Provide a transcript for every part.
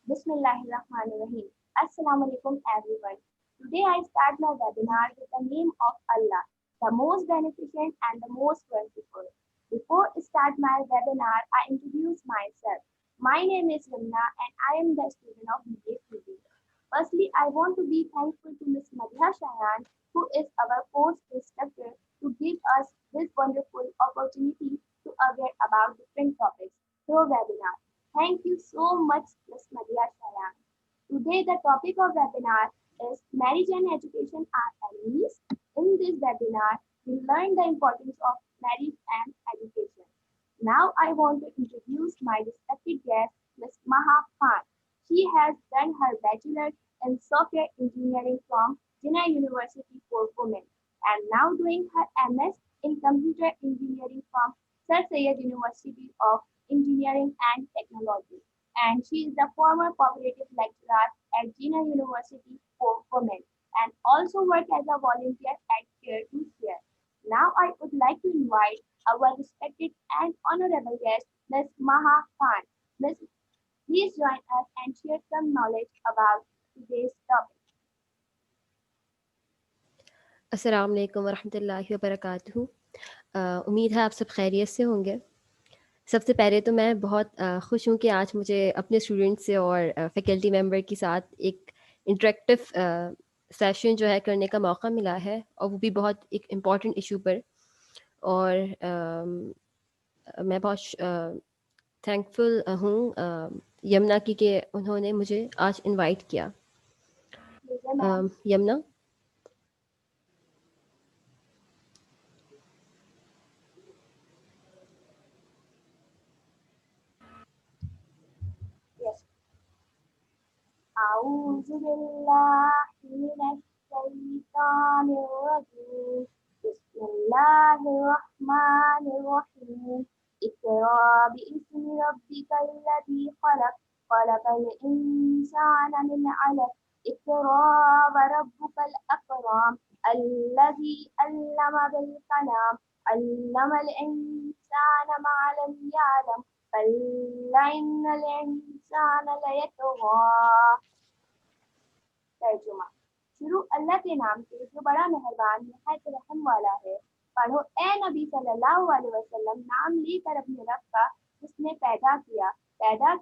Bismillahirrahmanirrahim. Assalamu alaikum everyone. Today I start my webinar with the name of Allah, the most beneficent and the most merciful. Before I start my webinar, I introduce myself. My name is Yamna and I am the student of BA. Firstly, I want to be thankful to Ms. Madhya Shayan, who is our course instructor, to give us this wonderful opportunity to aware about different topics through webinar. Thank you so much, Ms. Madhya Shayan. Today, the topic of webinar is marriage and education are enemies. In this webinar, we learn the importance of marriage and education. Now, I want to introduce my respected guest, Ms. Maha Khan. She has done her bachelor's in software engineering from Jinnah University for Women and now doing her MS in computer engineering from Sir Syed University of Engineering and Technology. And she is the former cooperative lecturer at Jinnah University for Women and also work as a volunteer at Care to Share. Now I would like to invite our respected and honorable guest, Ms. Maha Khan. Ms. Please join us and share some knowledge about today's topic. السلام علیکم ورحمۃ اللہ وبرکاتہ. امید ہے آپ سب خیریت سے ہوں گے. سب سے پہلے تو میں بہت خوش ہوں کہ آج مجھے اپنے اسٹوڈنٹ سے اور فیکلٹی ممبر کے ساتھ ایک انٹریکٹیو سیشن جو ہے کرنے کا موقع ملا ہے، اور وہ بھی بہت ایک امپورٹنٹ ایشو پر. اور میں بہت تھینکفل ہوں یمنا کی کہ انہوں نے مجھے آج انوائٹ کیا. یمنا. Yes. أعوذ بالله من الشيطان الرجيم. بسم الله الرحمن الرحيم. اقرأ باسم ربك الذي خلق. خلق الإنسان من علق. اقرأ وربك الأكرم. الذي علم بالقلم. علم الإنسان ما لم يعلم. كلا إن الإنسان ليطغى. ترجمہ. شروع اللہ کے نام سے جو بڑا مہربان نہایت رحم والا ہے. پڑھو اے نبی صلی اللہ علیہ وسلم نام لے کر اپنے رب کا جس نے پیدا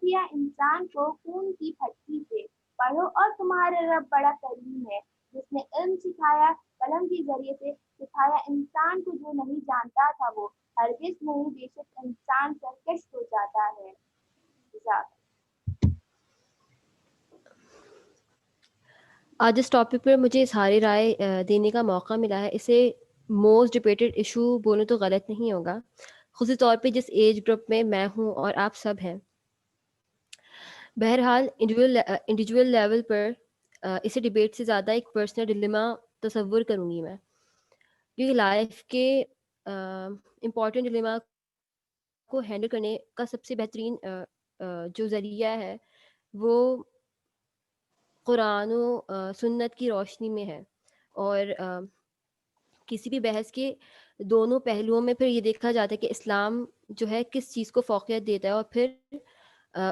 کیا انسان کو خون کی پھٹی سے. پڑھو اور تمہارے رب بڑا کریم ہے جس نے علم سکھایا، قلم کے ذریعے سے سکھایا انسان کو جو نہیں جانتا تھا وہ ہرگز نہیں، بے شک انسان سرکش ہو جاتا ہے. آج اس ٹاپک پر مجھے اظہار رائے دینے کا موقع ملا ہے. اسے موسٹ ڈبیٹڈ ایشو بولوں تو غلط نہیں ہوگا، خصوصی طور پہ جس ایج گروپ میں میں ہوں اور آپ سب ہیں. بہرحال انڈیویجول لیول پر اسے ڈبیٹ سے زیادہ ایک پرسنل ڈلیما تصور کروں گی میں، کیونکہ لائف کے امپورٹنٹ ڈلیما کو ہینڈل کرنے کا سب سے بہترین جو ذریعہ ہے وہ قرآن و سنت کی روشنی میں ہے. اور کسی بھی بحث کے دونوں پہلوؤں میں پھر یہ دیکھا جاتا ہے کہ اسلام جو ہے کس چیز کو فوقیت دیتا ہے، اور پھر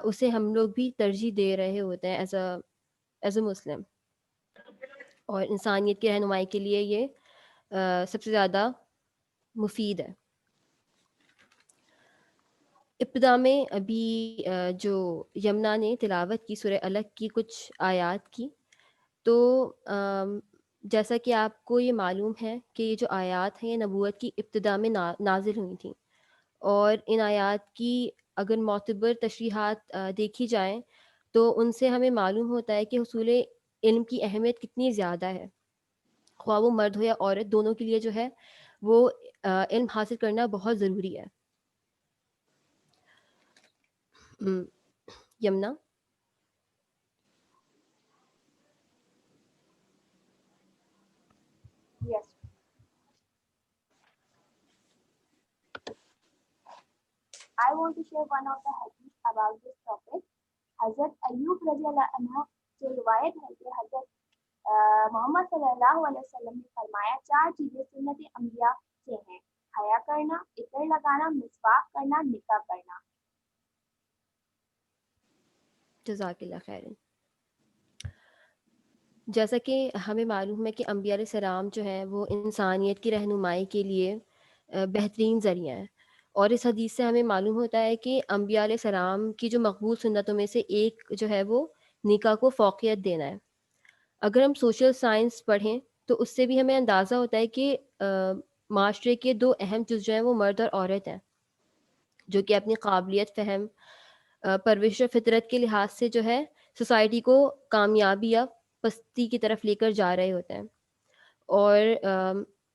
اسے ہم لوگ بھی ترجیح دے رہے ہوتے ہیں ایز اے مسلم. اور انسانیت کی رہنمائی کے لیے یہ سب سے زیادہ مفید ہے. ابتدا میں ابھی جو یمنا نے تلاوت کی سورہ الگ کی کچھ آیات کی، تو جیسا کہ آپ کو یہ معلوم ہے کہ یہ جو آیات ہیں یہ نبوت کی ابتدا میں نازل ہوئی تھیں، اور ان آیات کی اگر معتبر تشریحات دیکھی جائیں تو ان سے ہمیں معلوم ہوتا ہے کہ حصول علم کی اہمیت کتنی زیادہ ہے. خواہ وہ مرد ہو یا عورت، دونوں کے لیے جو ہے وہ علم حاصل کرنا بہت ضروری ہے. Yamuna. Yes. I want to share one of the hadith about this topic. حضرت ایوب رضی اللہ عنہ سے روایت ہے کہ حضرت محمد صلی اللہ علیہ وسلم نے فرمایا 4 چیزیں سنت انبیاء سے ہیں: حیا کرنا، عطر لگانا، مسواک کرنا، نکاح کرنا. جزاک اللہ خیرن. جیسا کہ ہمیں معلوم ہے کہ انبیاء علیہ السلام جو ہیں وہ انسانیت کی رہنمائی کے لیے بہترین ذریعہ ہیں، اور اس حدیث سے ہمیں معلوم ہوتا ہے کہ انبیاء علیہ السلام کی جو مقبول سنتوں میں سے ایک جو ہے وہ نکاح کو فوقیت دینا ہے. اگر ہم سوشل سائنس پڑھیں تو اس سے بھی ہمیں اندازہ ہوتا ہے کہ معاشرے کے دو اہم جز جو ہیں وہ مرد اور عورت ہیں، جو کہ اپنی قابلیت، فہم، پرورش و فطرت کے لحاظ سے جو ہے سوسائٹی کو کامیابی یا پستی کی طرف لے کر جا رہے ہوتے ہیں. اور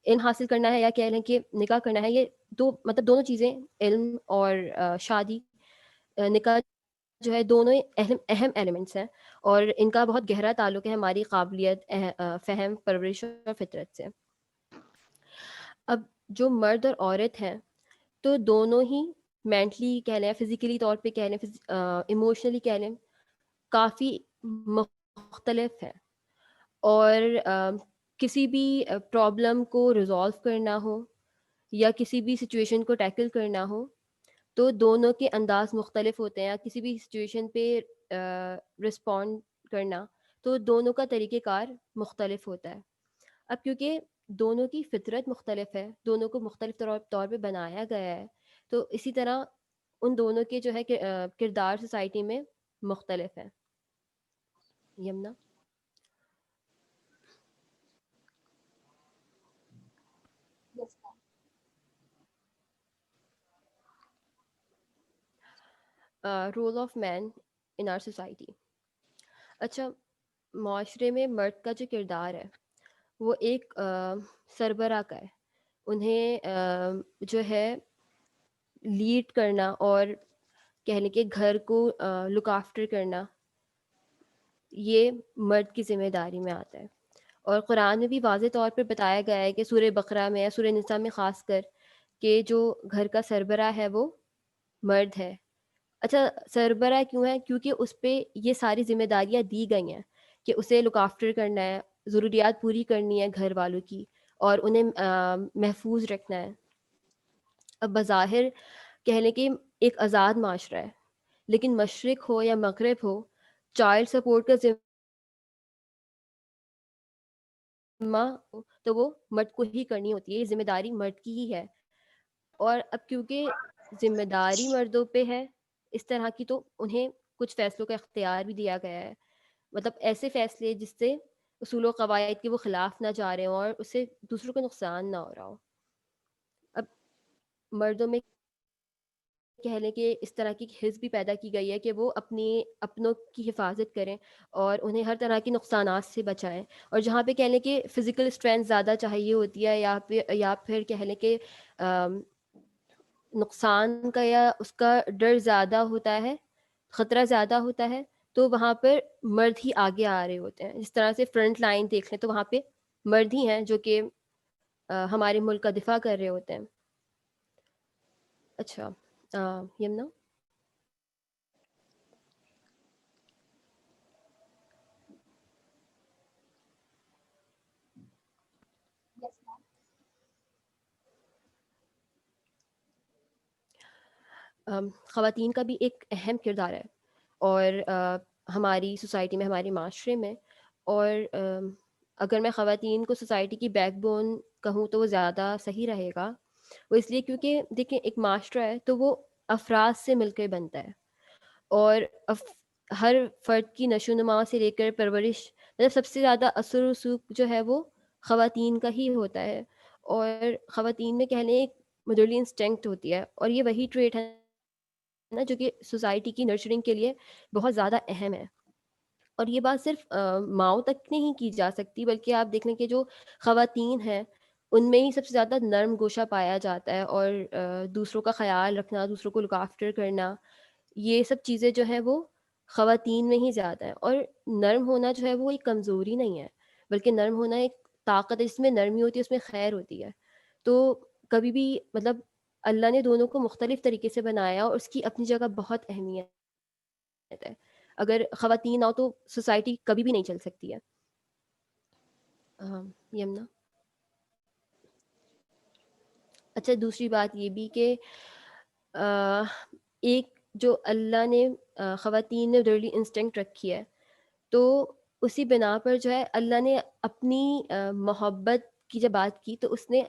علم حاصل کرنا ہے یا کہہ لیں کہ نکاح کرنا ہے، یہ دو مطلب دونوں چیزیں، علم اور شادی، نکاح جو ہے دونوں اہم اہم ایلیمنٹس ہیں، اور ان کا بہت گہرا تعلق ہے ہماری قابلیت، فہم، پرورش اور فطرت سے. اب جو مرد اور عورت ہیں تو دونوں ہی مینٹلی کہہ لیں، فزیکلی طور پہ کہہ لیں، ایموشنلی کہہ لیں، کافی مختلف ہیں. اور کسی بھی پرابلم کو ریزالو کرنا ہو یا کسی بھی سچویشن کو ٹیکل کرنا ہو تو دونوں کے انداز مختلف ہوتے ہیں، یا کسی بھی سچویشن پہ رسپونڈ کرنا تو دونوں کا طریقہ کار مختلف ہوتا ہے. اب کیونکہ دونوں کی فطرت مختلف ہے، دونوں کو مختلف طور پہ بنایا گیا ہے، تو اسی طرح ان دونوں کے جو ہے کردار سوسائٹی میں مختلف ہیں. Yamuna. Yes, ma'am. Role of men in our society. اچھا، معاشرے میں مرد کا جو کردار ہے وہ ایک سربراہ کا ہے. انہیں جو ہے لیڈ کرنا اور کہہ لیں کہ گھر کو لک آفٹر کرنا، یہ مرد کی ذمہ داری میں آتا ہے. اور قرآن میں بھی واضح طور پر بتایا گیا ہے کہ سورہ بقرہ میں یا سورہ نساء میں خاص کر کہ جو گھر کا سربراہ ہے وہ مرد ہے. اچھا، سربراہ کیوں ہے؟ کیونکہ اس پہ یہ ساری ذمہ داریاں دی گئی ہیں کہ اسے لک آفٹر کرنا ہے، ضروریات پوری کرنی ہے گھر والوں کی، اور انہیں محفوظ رکھنا ہے. اب بظاہر کہہ لیں کہ ایک آزاد معاشرہ ہے، لیکن مشرق ہو یا مغرب ہو، چائلڈ سپورٹ کا ذمہ تو وہ مرد کو ہی کرنی ہوتی ہے، یہ ذمہ داری مرد کی ہی ہے. اور اب کیونکہ ذمہ داری مردوں پہ ہے اس طرح کی، تو انہیں کچھ فیصلوں کا اختیار بھی دیا گیا ہے. مطلب ایسے فیصلے جس سے اصول و قواعد کے وہ خلاف نہ جا رہے ہوں اور اس سے دوسروں کو نقصان نہ ہو رہا ہو. اب مردوں میں کہہ لیں کہ اس طرح کی حس بھی پیدا کی گئی ہے کہ وہ اپنوں کی حفاظت کریں اور انہیں ہر طرح کے نقصانات سے بچائیں. اور جہاں پہ کہہ لیں کہ فزیکل اسٹرینتھ زیادہ چاہیے ہوتی ہے، یا پھر کہہ لیں کہ نقصان کا یا اس کا ڈر زیادہ ہوتا ہے، خطرہ زیادہ ہوتا ہے، تو وہاں پر مرد ہی آگے آ رہے ہوتے ہیں. جس طرح سے فرنٹ لائن دیکھ لیں تو وہاں پہ مرد ہی ہیں جو کہ ہمارے ملک کا دفاع کر رہے ہوتے ہیں. اچھا، یمنا. Yes, ma'am. خواتین کا بھی ایک اہم کردار ہے، اور ہماری سوسائٹی میں، ہمارے معاشرے میں. اور اگر میں خواتین کو سوسائٹی کی بیک بون کہوں تو وہ زیادہ صحیح رہے گا. وہ اس لیے کیونکہ دیکھیں ایک معاشرہ ہے تو وہ افراد سے مل کے بنتا ہے، اور ہر فرد کی نشو و نما سے لے کر پرورش، مطلب سب سے زیادہ اثر و رسوخ جو ہے وہ خواتین کا ہی ہوتا ہے. اور خواتین میں کہہ لیں ایک مدرلی انسٹنکٹ ہوتی ہے، اور یہ وہی ٹریٹ ہے نا جو کہ سوسائٹی کی نرچرنگ کے لیے بہت زیادہ اہم ہے. اور یہ بات صرف ماؤں تک نہیں کی جا سکتی، بلکہ آپ دیکھ لیں کہ جو خواتین ہیں ان میں ہی سب سے زیادہ نرم گوشہ پایا جاتا ہے، اور دوسروں کا خیال رکھنا، دوسروں کو لک آفٹر کرنا، یہ سب چیزیں جو ہیں وہ خواتین میں ہی زیادہ ہیں. اور نرم ہونا جو ہے وہ ایک کمزوری نہیں ہے، بلکہ نرم ہونا ایک طاقت ہے. جس میں نرمی ہوتی ہے اس میں خیر ہوتی ہے. تو کبھی بھی مطلب اللہ نے دونوں کو مختلف طریقے سے بنایا اور اس کی اپنی جگہ بہت اہمیت ہے. اگر خواتین آؤ تو سوسائٹی کبھی بھی نہیں چل سکتی ہے. یمنا. اچھا، دوسری بات یہ بھی کہ ایک جو اللہ نے خواتین نے ڈرلی انسٹنکٹ رکھی ہے، تو اسی بنا پر جو ہے اللہ نے اپنی محبت کی جب بات کی تو اس نے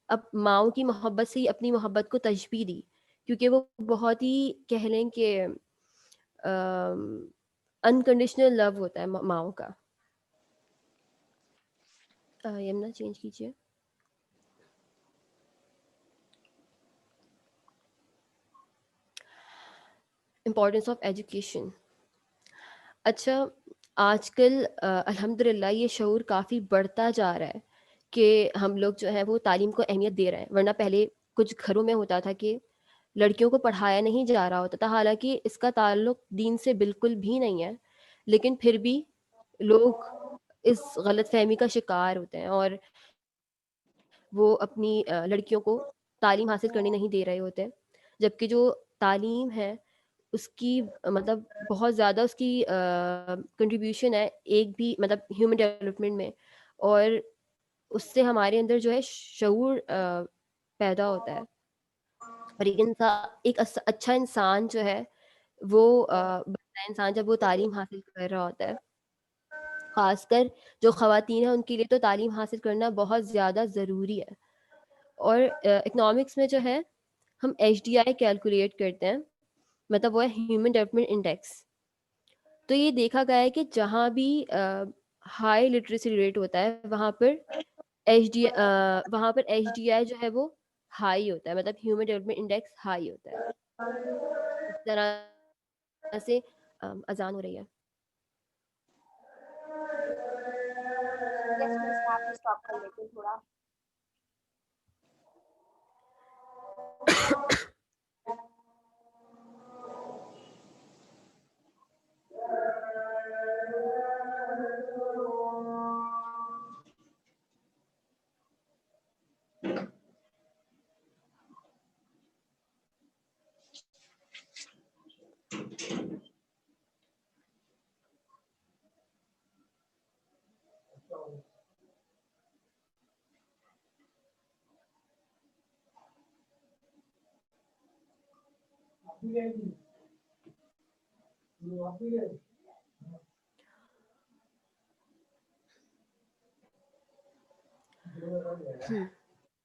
اب ماؤں کی محبت سے ہی اپنی محبت کو تشبیہ دی، کیونکہ وہ بہت ہی کہہ لیں کہ انکنڈیشنل لو ہوتا ہے ماؤں کا۔ یمنا چینج کیجیے۔ Importance of education. اچھا، آج کل الحمد للہ یہ شعور کافی بڑھتا جا رہا ہے کہ ہم لوگ جو ہے وہ تعلیم کو اہمیت دے رہے ہیں، ورنہ پہلے کچھ گھروں میں ہوتا تھا کہ لڑکیوں کو پڑھایا نہیں جا رہا ہوتا تھا، حالانکہ اس کا تعلق دین سے بالکل بھی نہیں ہے، لیکن پھر بھی لوگ اس غلط فہمی کا شکار ہوتے ہیں اور وہ اپنی لڑکیوں کو تعلیم حاصل کرنے نہیں دے رہے ہوتے، جبکہ جو تعلیم ہے اس کی مطلب بہت زیادہ اس کی کنٹریبیوشن ہے ایک بھی مطلب ہیومن ڈیولپمنٹ میں، اور اس سے ہمارے اندر جو ہے شعور پیدا ہوتا ہے، اور ایک اچھا انسان جو ہے وہ بنتا ہے انسان جب وہ تعلیم حاصل کر رہا ہوتا ہے۔ خاص کر جو خواتین ہیں ان کے لیے تو تعلیم حاصل کرنا بہت زیادہ ضروری ہے۔ اور اکنامکس میں جو ہے ہم ایچ ڈی آئی کیلکولیٹ کرتے ہیں، مطلب وہ ہے ہیومن ڈیولپمنٹ انڈیکس۔ تو یہ دیکھا گیا ہے کہ جہاں بھی ہائی لٹریسی ریٹ ہوتا ہے وہاں پر ایچ ڈی آئی جو ہے وہ ہائی ہوتا ہے، مطلب ہیومن ڈیولپمنٹ انڈیکس ہائی ہوتا ہے۔ اس طرح سے اذان ہو رہی ہے۔ یس مس، میں آپ اسٹاپ کر لیتی ہوں تھوڑا۔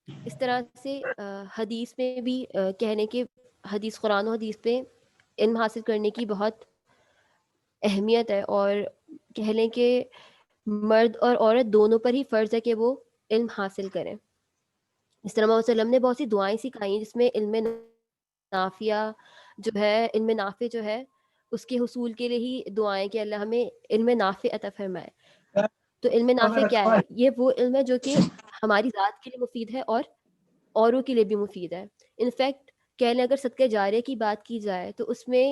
اس طرح سے حدیث میں بھی کہنے کے حدیث قرآن و حدیث پہ علم حاصل کرنے کی بہت اہمیت ہے، اور کہہ لیں کہ مرد اور عورت دونوں پر ہی فرض ہے کہ وہ علم حاصل کریں۔ اس طرح محمد صلی اللہ علیہ وسلم نے بہت سی دعائیں سکھائی ہیں جس میں نافعہ علم نافع جو ہے اس کے حصول کے لیے ہی دعائیں کہ اللہ ہمیں علم نافع عطا فرمائے۔ تو علم نافع کیا ہے؟ یہ وہ علم ہے جو کہ ہماری ذات کے لیے مفید ہے اور اوروں کے لیے بھی مفید ہے۔ انفیکٹ کہہ لیں اگر صدقہ جاریہ کی بات کی جائے تو اس میں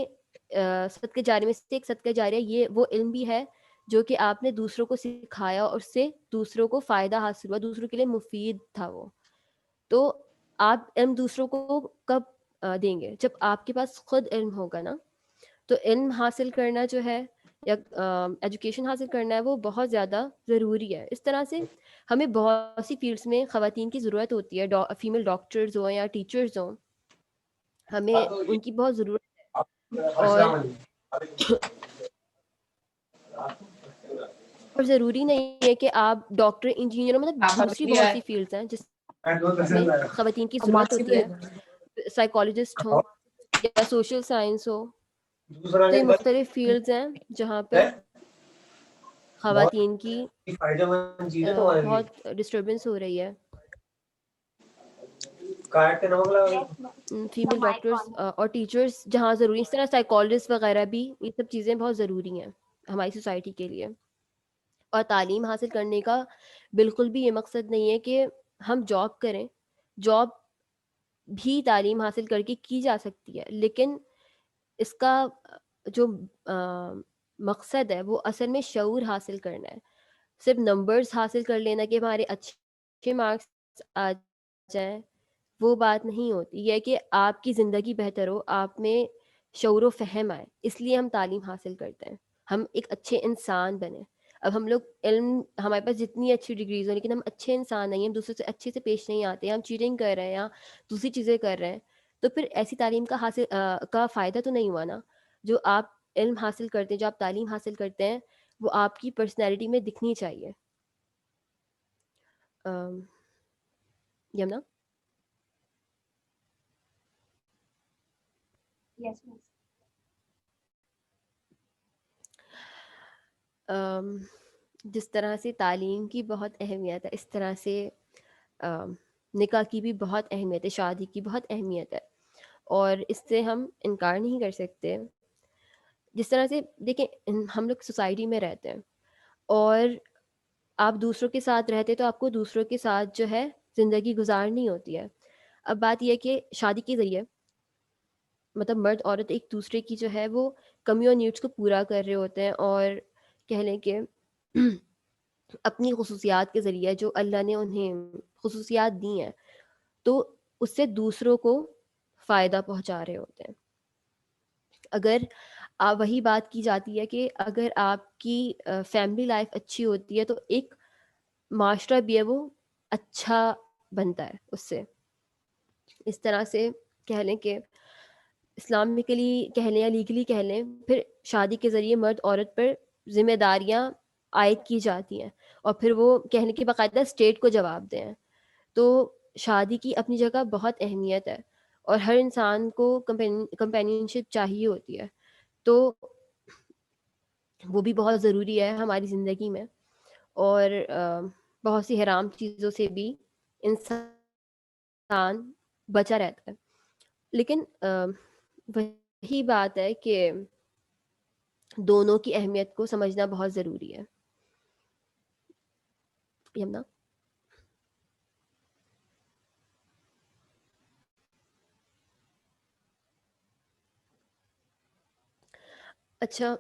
صدقہ جاریہ میں سے ایک صدقہ جاریہ یہ وہ علم بھی ہے جو کہ آپ نے دوسروں کو سکھایا اور اس سے دوسروں کو فائدہ حاصل ہوا، دوسروں کے لیے مفید تھا وہ۔ تو آپ علم دوسروں کو کب دیں گے؟ جب آپ کے پاس خود علم ہوگا نا۔ تو علم حاصل کرنا جو ہے یا ایجوکیشن حاصل کرنا ہے وہ بہت زیادہ ضروری ہے۔ اس طرح سے ہمیں بہت سی فیلڈس میں خواتین کی ضرورت ہوتی ہے، فیمیل ڈاکٹرز ہوں یا ٹیچرز ہوں، ہمیں ان کی بہت ضرورت ہے۔ اور ضروری نہیں ہے کہ آپ ڈاکٹر انجینئر، مطلب دوسری بہت سی فیلڈز ہیں جس میں خواتین کی ضرورت ہوتی ہے، سائیکالوجسٹ ہوں یا سوشل سائنس ہو۔ تو یہ مختلف فیلڈز ہیں جہاں پہ خواتین کی بہت ڈسٹربنس ہو رہی ہے۔ فیمیل ڈاکٹرز اور ٹیچرز جہاں ضروری، اس طرح سائیکالوجسٹ وغیرہ بھی، یہ سب چیزیں بہت ضروری ہیں ہماری سوسائٹی کے لیے۔ اور تعلیم حاصل کرنے کا بالکل بھی یہ مقصد نہیں ہے کہ ہم جاب کریں، جاب بھی تعلیم حاصل کر کے کی جا سکتی ہے، لیکن اس کا جو مقصد ہے وہ اصل میں شعور حاصل کرنا ہے۔ صرف نمبرز حاصل کر لینا کہ ہمارے اچھے مارکس آ جائیں وہ بات نہیں ہوتی، یہ ہے کہ آپ کی زندگی بہتر ہو، آپ میں شعور و فہم آئے، اس لیے ہم تعلیم حاصل کرتے ہیں، ہم ایک اچھے انسان بنیں۔ اب ہم لوگ علم، ہمارے پاس جتنی اچھی ڈگریز ہوں لیکن ہم اچھے انسان نہیں ہیں، ہم دوسرے سے اچھے سے پیش نہیں آتے، ہم چیٹنگ کر رہے ہیں یا دوسری چیزیں کر رہے ہیں، تو پھر ایسی تعلیم کا فائدہ تو نہیں ہوا نا. جو آپ علم حاصل کرتے ہیں، جو آپ تعلیم حاصل کرتے ہیں، وہ آپ کی پرسنالٹی میں دکھنی چاہیے. یمنا. Yes, miss. جس طرح سے تعلیم کی بہت اہمیت ہے، اس طرح سے نکاح کی بھی بہت اہمیت ہے، شادی کی بہت اہمیت ہے، اور اس سے ہم انکار نہیں کر سکتے. جس طرح سے دیکھیں، ہم لوگ سوسائٹی میں رہتے ہیں، اور آپ دوسروں کے ساتھ رہتے تو آپ کو دوسروں کے ساتھ جو ہے زندگی گزارنی ہوتی ہے. اب بات یہ ہے کہ شادی کے ذریعے مطلب مرد عورت ایک دوسرے کی جو ہے وہ کمیوں اور نیڈس کو پورا کر رہے ہوتے ہیں، اور کہہ لیں کہ اپنی خصوصیات کے ذریعے جو اللہ نے انہیں خصوصیات دی ہیں تو اس سے دوسروں کو فائدہ پہنچا رہے ہوتے ہیں. اگر وہی بات کی جاتی ہے کہ اگر آپ کی فیملی لائف اچھی ہوتی ہے تو ایک معاشرہ بھی ہے وہ اچھا بنتا ہے اس سے. اس طرح سے کہہ لیں کہ اسلامکلی کہہ لیں یا لیگلی کہہ لیں، پھر شادی کے ذریعے مرد عورت پر ذمہ داریاں عائد کی جاتی ہیں، اور پھر وہ کہنے کی باقاعدہ اسٹیٹ کو جواب دیں. تو شادی کی اپنی جگہ بہت اہمیت ہے، اور ہر انسان کو کمپینین شپ چاہیے ہوتی ہے، تو وہ بھی بہت ضروری ہے ہماری زندگی میں. اور بہت سی حرام چیزوں سے بھی انسان بچا رہتا ہے. لیکن وہی بات ہے کہ دونوں کی اہمیت کو سمجھنا بہت ضروری ہے. یمنا. اچھا.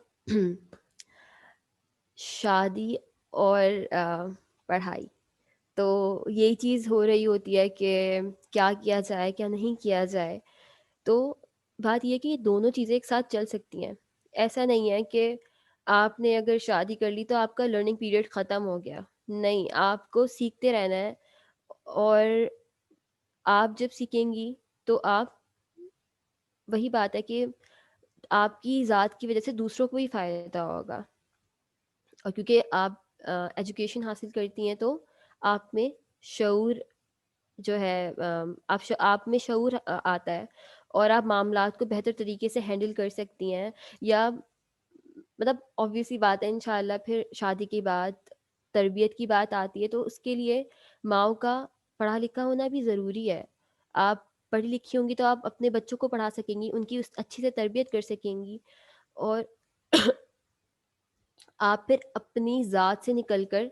شادی اور پڑھائی، تو یہی چیز ہو رہی ہوتی ہے کہ کیا کیا جائے کیا نہیں کیا جائے. تو بات یہ کہ یہ دونوں چیزیں ایک ساتھ چل سکتی ہیں. ایسا نہیں ہے کہ آپ نے اگر شادی کر لی تو آپ کا لرننگ پیریڈ ختم ہو گیا. نہیں، آپ کو سیکھتے رہنا ہے، اور آپ جب سیکھیں گی تو آپ وہی بات ہے کہ آپ کی ذات کی وجہ سے دوسروں کو بھی فائدہ ہوگا. اور کیونکہ آپ ایجوکیشن حاصل کرتی ہیں تو آپ میں شعور جو ہے آپ میں شعور آتا ہے، اور آپ معاملات کو بہتر طریقے سے ہینڈل کر سکتی ہیں. یا مطلب obviously بات ہے، انشاءاللہ پھر شادی کی بات تربیت کی بات آتی ہے تو اس کے لیے ماؤں کا پڑھا لکھا ہونا بھی ضروری ہے. آپ پڑھی لکھی ہوں گی تو آپ اپنے بچوں کو پڑھا سکیں گی، ان کی اچھی سے تربیت کر سکیں گی، اور آپ پھر اپنی ذات سے نکل کر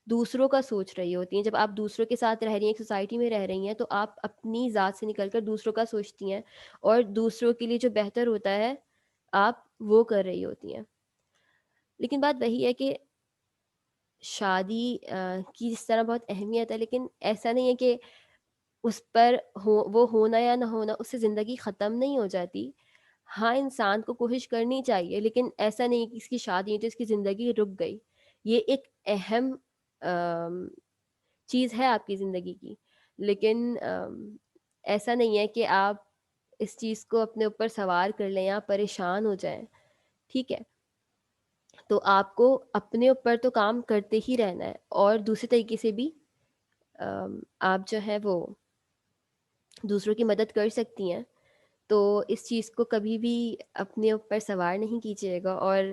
دوسروں کا سوچ رہی ہوتی ہیں. جب آپ دوسروں کے ساتھ رہ رہی ہیں، ایک سوسائٹی میں رہ رہی ہیں، تو آپ اپنی ذات سے نکل کر دوسروں کا سوچتی ہیں، اور دوسروں کے لیے جو بہتر ہوتا ہے آپ وہ کر رہی ہوتی ہیں. لیکن بات وہی ہے کہ شادی کی جس طرح بہت اہمیت ہے، لیکن ایسا نہیں ہے کہ اس پر وہ ہونا یا نہ ہونا اس سے زندگی ختم نہیں ہو جاتی. ہاں، انسان کو کوشش کرنی چاہیے، لیکن ایسا نہیں کہ اس کی شادی تو اس کی زندگی رک گئی. یہ ایک اہم چیز ہے آپ کی زندگی کی، لیکن ایسا نہیں ہے کہ آپ اس چیز کو اپنے اوپر سوار کر لیں یا پریشان ہو جائیں. ٹھیک ہے، تو آپ کو اپنے اوپر تو کام کرتے ہی رہنا ہے، اور دوسرے طریقے سے بھی آپ جو ہے وہ دوسروں کی مدد کر سکتی ہیں. تو اس چیز کو کبھی بھی اپنے اوپر سوار نہیں کیجیے گا، اور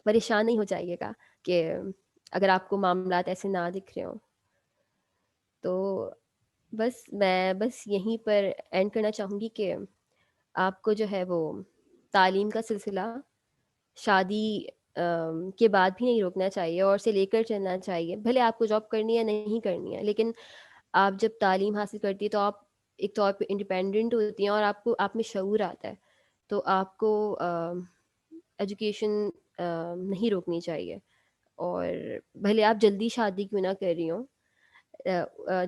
پریشان نہیں ہو جائیے گا کہ اگر آپ کو معاملات ایسے نہ دکھ رہے ہوں. تو میں یہیں پر اینڈ کرنا چاہوں گی کہ آپ کو جو ہے وہ تعلیم کا سلسلہ شادی کے بعد بھی نہیں روکنا چاہیے، اور اسے لے کر چلنا چاہیے. بھلے آپ کو جاب کرنی ہے نہیں کرنی ہے، لیکن آپ جب تعلیم حاصل کرتی ہے تو آپ ایک طور پہ انڈیپینڈنٹ ہوتی ہیں، اور آپ میں شعور آتا ہے. تو آپ کو ایجوکیشن نہیں روکنی چاہیے، اور بھلے آپ جلدی شادی کیوں نہ کر رہی ہوں،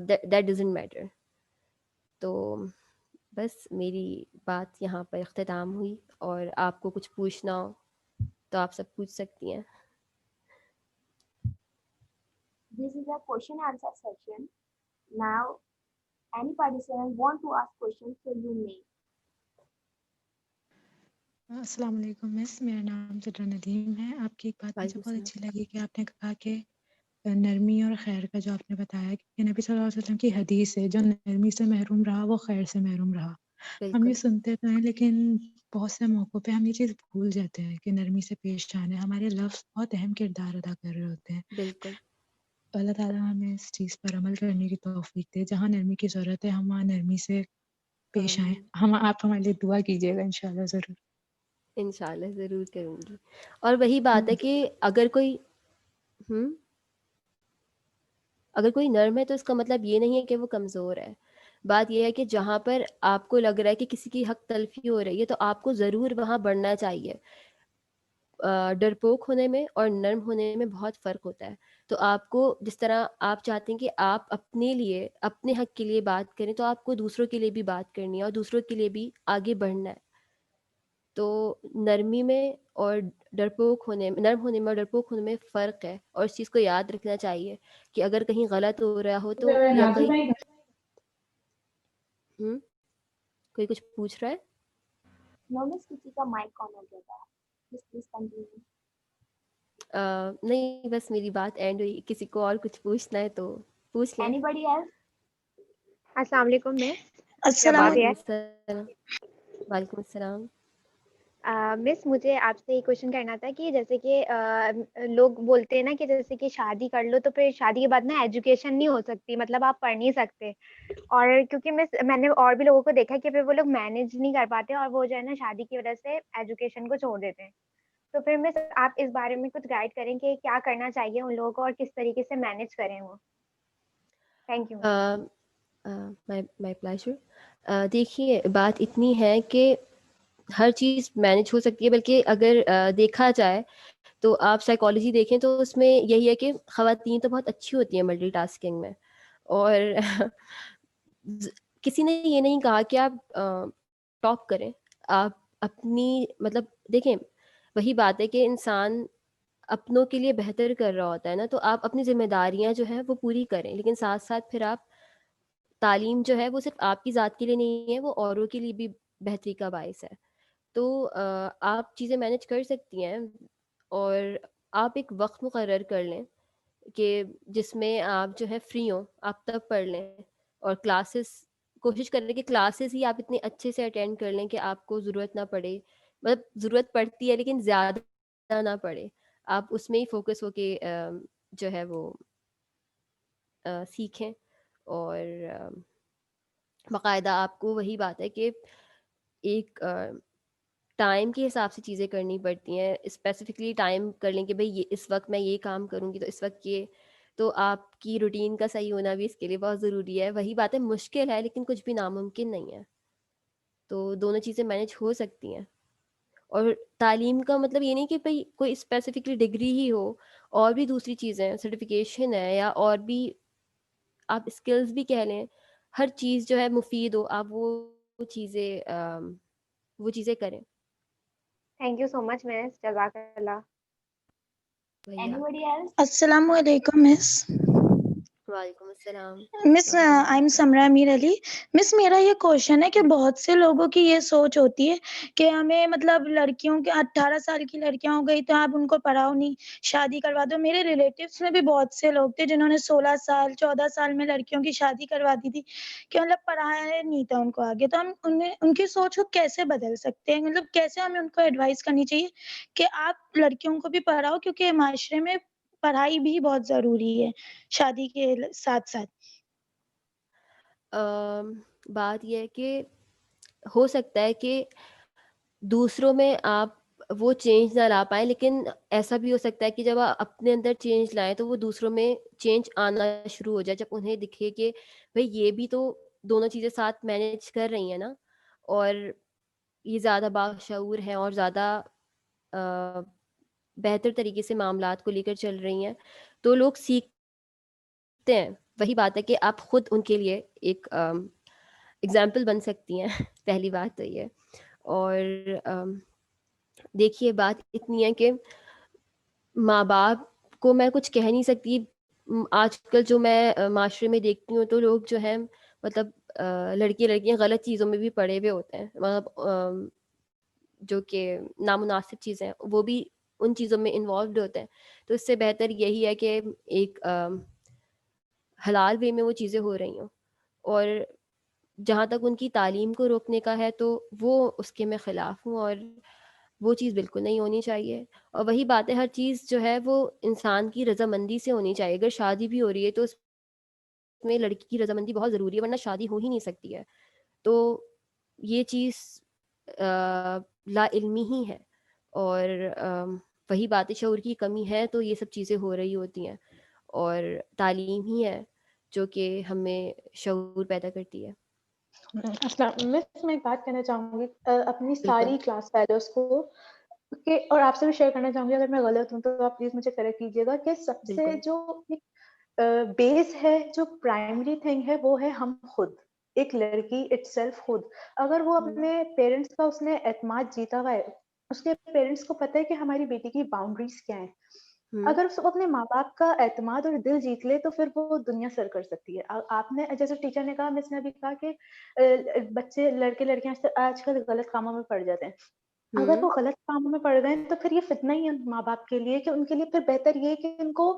دیٹ ڈزنٹ میٹر. تو بس میری بات یہاں پر اختتام ہوئی، اور آپ کو کچھ پوچھنا ہو تو آپ سب پوچھ سکتی ہیں. This is a question answer session. Now, any participant want to ask questions, so you may. السلام علیکم مس، میرا نام ذرا ندیم ہے. آپ کی ایک بات مجھے وعلیکم بہت السلام. اچھی لگی کہ آپ نے کہا کہ نرمی اور خیر کا جو آپ نے بتایا کہ نبی صلی اللہ علیہ وسلم کی حدیث ہے، جو نرمی سے محروم رہا وہ خیر سے محروم رہا. ہم یہ بالکل، سنتے تو ہیں لیکن بہت سے موقعوں پہ ہم یہ چیز بھول جاتے ہیں کہ نرمی سے پیش آنا. ہمارے لفظ بہت اہم کردار ادا کر رہے ہوتے ہیں. بالکل. اللہ تعالیٰ ہمیں اس چیز پر عمل کرنے کی توفیق دے. جہاں نرمی کی ضرورت ہے ہم وہاں نرمی سے پیش آئیں. آمین. آپ ہمارے لیے دعا کیجیے گا انشاءاللہ ضرور. انشاءاللہ ضرور کروں گی. اور وہی بات ہے کہ اگر کوئی ہوں اگر کوئی نرم ہے تو اس کا مطلب یہ نہیں ہے کہ وہ کمزور ہے. بات یہ ہے کہ جہاں پر آپ کو لگ رہا ہے کہ کسی کی حق تلفی ہو رہی ہے تو آپ کو ضرور وہاں بڑھنا چاہیے. ڈرپوک ہونے میں اور نرم ہونے میں بہت فرق ہوتا ہے. تو آپ کو جس طرح آپ چاہتے ہیں کہ آپ اپنے لیے اپنے حق کے لیے بات کریں تو آپ کو دوسروں کے لیے بھی بات کرنی ہے اور دوسروں کے لیے بھی آگے بڑھنا ہے. تو نرمی میں اور نرم ہونے میں اور ڈرپوک ہونے میں فرق ہے اور اس چیز کو یاد رکھنا چاہیے کہ اگر کہیں غلط ہو رہا ہو تو یا کہیں کوئی کچھ پوچھ رہا ہے. No, miss, کسی کا مائک آن ہو گیا تھا. Please continue. نہیں بس میری بات اینڈ ہوئی. کسی کو اور کچھ پوچھنا ہے تو پوچھ لیں. Anybody else? السلام علیکم مس. السلام وعلیکم السلام. وعلیکم السلام. مس مجھے آپ سے یہ کوشچن کرنا تھا کہ جیسے کہ لوگ بولتے ہیں نا کہ جیسے کہ شادی کر لو تو پھر شادی کے بعد نا ایجوکیشن نہیں ہو سکتی، مطلب آپ پڑھ نہیں سکتے. اور کیونکہ میں نے اور بھی لوگوں کو دیکھا کہ پھر وہ لوگ مینیج نہیں کر پاتے اور وہ جو ہے نا شادی کی وجہ سے ایجوکیشن کو چھوڑ دیتے ہیں. تو پھر مس آپ اس بارے میں کچھ گائڈ کریں کہ کیا کرنا چاہیے ان لوگوں کو اور کس طریقے سے مینیج کریں وہ. Thank you. My pleasure. دیکھیے بات اتنی ہے کہ ہر چیز مینج ہو سکتی ہے، بلکہ اگر دیکھا جائے تو آپ سائیکالوجی دیکھیں تو اس میں یہی ہے کہ خواتین تو بہت اچھی ہوتی ہیں ملٹی ٹاسکنگ میں. اور کسی نے یہ نہیں کہا کہ آپ ٹاپ کریں. آپ اپنی مطلب دیکھیں وہی بات ہے کہ انسان اپنوں کے لیے بہتر کر رہا ہوتا ہے نا، تو آپ اپنی ذمہ داریاں جو ہیں وہ پوری کریں، لیکن ساتھ ساتھ پھر آپ تعلیم جو ہے وہ صرف آپ کی ذات کے لیے نہیں ہے، وہ اوروں کے لیے بھی بہتری کا باعث ہے. تو آپ چیزیں مینیج کر سکتی ہیں اور آپ ایک وقت مقرر کر لیں کہ جس میں آپ جو ہے فری ہوں، آپ تب پڑھ لیں. اور کلاسز کوشش کریں کہ کلاسز ہی آپ اتنے اچھے سے اٹینڈ کر لیں کہ آپ کو ضرورت نہ پڑے، مطلب ضرورت پڑتی ہے لیکن زیادہ نہ پڑے. آپ اس میں ہی فوکس ہو کے جو ہے وہ سیکھیں. اور باقاعدہ آپ کو وہی بات ہے کہ ایک ٹائم کے حساب سے چیزیں کرنی پڑتی ہیں. اسپیسیفکلی ٹائم کر لیں کہ بھئی یہ اس وقت میں یہ کام کروں گی تو اس وقت یہ، تو آپ کی روٹین کا صحیح ہونا بھی اس کے لیے بہت ضروری ہے. وہی بات ہے مشکل ہے لیکن کچھ بھی ناممکن نہیں ہے. تو دونوں چیزیں مینیج ہو سکتی ہیں. اور تعلیم کا مطلب یہ نہیں کہ بھئی کوئی اسپیسیفکلی ڈگری ہی ہو، اور بھی دوسری چیزیں سرٹیفکیشن ہے یا اور بھی آپ اسکلز بھی کہہ لیں. ہر چیز جو ہے مفید ہو، آپ وہ چیزیں کریں. تھینک یو سو مچ مس. جزاک اللہ. وہی آپ Anybody کا. else? السلام علیکم مس. وعلیکم السلام. مس آئی ایم سمرا امیر علی. مس میرا یہ کوشچن ہے کہ بہت سے لوگوں کی یہ سوچ ہوتی ہے کہ ہمیں مطلب لڑکیوں کے 18 سال کی لڑکیاں ہو گئی تو آپ ان کو پڑھاؤ نہیں، شادی کروا دو. میرے ریلیٹیوس میں بھی بہت سے لوگ تھے جنہوں نے 16 سال 14 سال میں لڑکیوں کی شادی کروا دی تھی کہ مطلب پڑھایا نہیں تھا ان کو آگے. تو ہم ان کی سوچ کو کیسے بدل سکتے ہیں؟ مطلب کیسے ہمیں ان کو ایڈوائز کرنی چاہیے کہ آپ لڑکیوں کو بھی پڑھاؤ، کیونکہ معاشرے میں پڑھائی بھی بہت ضروری ہے شادی کے ساتھ ساتھ. بات یہ ہے کہ ہو سکتا ہے کہ دوسروں میں آپ وہ چینج نہ لا پائیں، لیکن ایسا بھی ہو سکتا ہے کہ جب آپ اپنے اندر چینج لائیں تو وہ دوسروں میں چینج آنا شروع ہو جائے، جب انہیں دکھے کہ بھئی یہ بھی تو دونوں چیزیں ساتھ مینیج کر رہی ہیں نا، اور یہ زیادہ باشعور ہیں اور زیادہ بہتر طریقے سے معاملات کو لے کر چل رہی ہیں، تو لوگ سیکھتے ہیں. وہی بات ہے کہ آپ خود ان کے لیے ایک اگزامپل بن سکتی ہیں. پہلی بات تو یہ. اور دیکھیے بات اتنی ہے کہ ماں باپ کو میں کچھ کہہ نہیں سکتی. آج کل جو میں معاشرے میں دیکھتی ہوں تو لوگ جو ہیں مطلب لڑکیاں غلط چیزوں میں بھی پڑے ہوئے ہوتے ہیں. مطلب جو کہ نامناسب چیزیں ہیں وہ بھی ان چیزوں میں انوالوڈ ہوتے ہیں. تو اس سے بہتر یہی ہے کہ ایک حلال وے میں وہ چیزیں ہو رہی ہوں. اور جہاں تک ان کی تعلیم کو روکنے کا ہے تو وہ اس کے میں خلاف ہوں, اور وہ چیز بالکل نہیں ہونی چاہیے. اور وہی بات ہے, ہر چیز جو ہے وہ انسان کی رضامندی سے ہونی چاہیے. اگر شادی بھی ہو رہی ہے تو اس میں لڑکی کی رضامندی بہت ضروری ہے, ورنہ شادی ہو ہی نہیں سکتی ہے. تو یہ چیز لا علمی ہی ہے, اور وہی بات شعور کی کمی ہے, تو یہ سب چیزیں ہو رہی ہوتی ہیں. اور تعلیم ہی ہے جو کہ ہمیں شعور پیدا کرتی ہے. السلام میں ایک بات کہنا چاہوں گی اپنی بالکل. ساری کلاس فیلوز کو کہ, اور آپ سے بھی شیئر کرنا چاہوں گی, اگر میں غلط ہوں تو آپ پلیز مجھے کریکٹ کیجیے گا, کہ سب سے بالکل. جو بیس ہے, جو پرائمری تھنگ ہے, وہ ہے ہم خود. ایک لڑکی اٹ سیلف خود, اگر وہ اپنے پیرنٹس کا اس نے اعتماد جیتا ہوا ہے, اس کے پیرنٹس کو پتہ ہے کہ ہماری بیٹی کی باؤنڈریز کیا ہیں, اگر اس کو اپنے ماں باپ کا اعتماد اور دل جیت لے تو پھر وہ دنیا سر کر سکتی ہے. آپ نے جیسے ٹیچر نے کہا, مس نے بھی کہا کہ بچے لڑکے لڑکیاں آج کل غلط کاموں میں پڑ جاتے ہیں. اگر وہ غلط کاموں میں پڑ گئے تو پھر یہ فتنہ ہی ہے ماں باپ کے لیے, کہ ان کے لیے پھر بہتر یہ کہ ان کو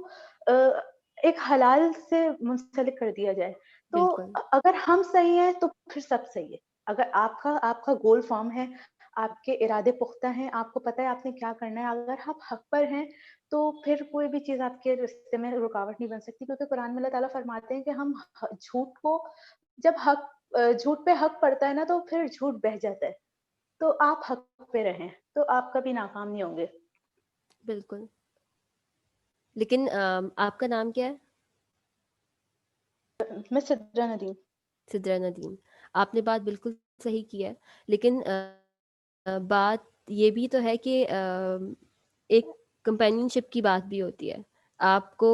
ایک حلال سے منسلک کر دیا جائے. تو بالکل. اگر ہم صحیح ہیں تو پھر سب صحیح ہے. اگر آپ کا گول فارم ہے, آپ کے ارادے پختہ ہیں, آپ کو پتہ ہے آپ نے کیا کرنا ہے, اگر آپ حق پر ہیں تو پھر کوئی بھی چیز آپ کے راستے میں رکاوٹ نہیں بن سکتی. کیونکہ قرآن میں اللہ تعالیٰ فرماتے ہیں کہ ہم جھوٹ کو, جب جھوٹ پہ حق پڑتا ہے نا تو پھر جھوٹ بہہ جاتا ہے. تو آپ حق پہ رہیں تو آپ کبھی ناکام نہیں ہوں گے. بالکل. لیکن آپ کا نام کیا ہے؟ میں سدرا ندیم. سدرا ندیم. آپ نے بات بالکل صحیح کی ہے, لیکن بات یہ بھی تو ہے کہ ایک کمپینین شپ کی بات بھی ہوتی ہے. آپ کو,